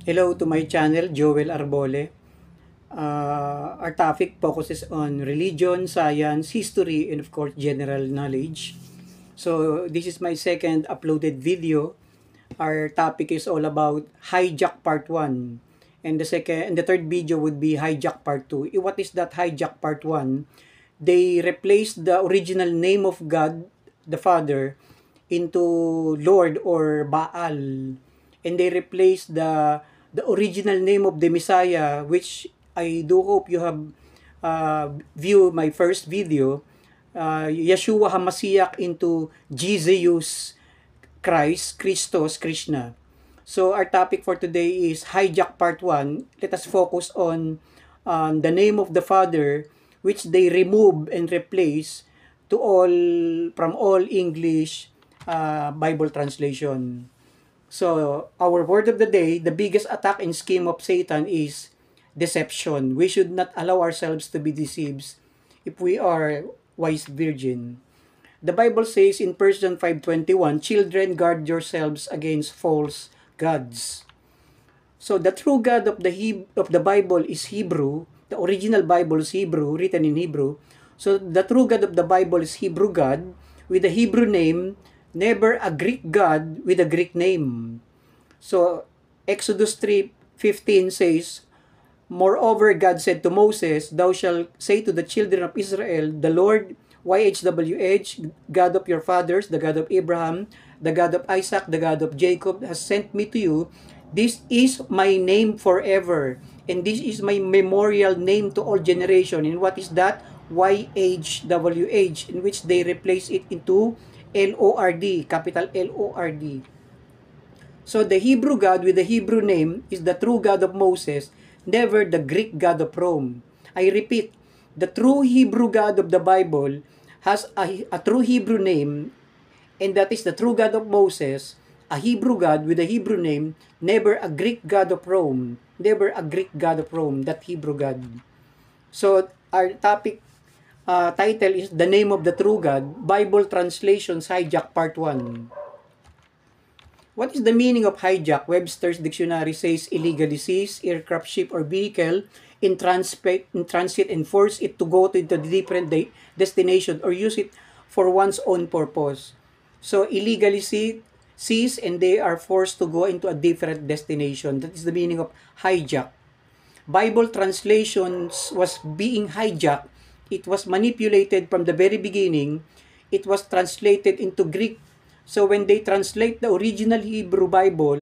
Hello to my channel, Joel Arbole. Our topic focuses on religion, science, history, and of course, general knowledge. So, this is my second uploaded video. Our topic is all about hijack part 1. And the third video would be hijack part 2. What is that hijack part 1? They replaced the original name of God, the Father, into Lord or Baal. And they replaced the original name of the Messiah, which I do hope you have viewed my first video, Yeshua HaMashiach, into Jesus Christ, Christos, Krishna. So our topic for today is hijack part 1. Let us focus on the name of the Father, which they remove and replace to all from all English Bible translation. So, our word of the day, the biggest attack and scheme of Satan is deception. We should not allow ourselves to be deceived if we are wise virgin. The Bible says in 1 John 5:21, "Children, guard yourselves against false gods." So, the true God of the Bible is Hebrew. The original Bible is Hebrew, written in Hebrew. So, the true God of the Bible is Hebrew God with a Hebrew name, never a Greek God with a Greek name. So, Exodus 3:15 says, "Moreover, God said to Moses, Thou shalt say to the children of Israel, The Lord, YHWH, God of your fathers, the God of Abraham, the God of Isaac, the God of Jacob, has sent me to you. This is my name forever, and this is my memorial name to all generation." And what is that? YHWH, in which they replace it into LORD, capital LORD. So the Hebrew God with the Hebrew name is the true God of Moses, never the Greek God of Rome. I repeat, the true Hebrew God of the Bible has a true Hebrew name, and that is the true God of Moses, a Hebrew God with a Hebrew name, never a Greek God of Rome, never a Greek God of Rome, that Hebrew God. So our topic title is The Name of the True God, Bible Translations Hijack Part 1. What is the meaning of hijack? Webster's dictionary says illegally seize aircraft, ship, or vehicle in transit and force it to go to the different destination or use it for one's own purpose. So illegally seize and they are forced to go into a different destination. That is the meaning of hijack. Bible translations was being hijacked. It was manipulated from the very beginning. It was translated into Greek. So when they translate the original Hebrew Bible,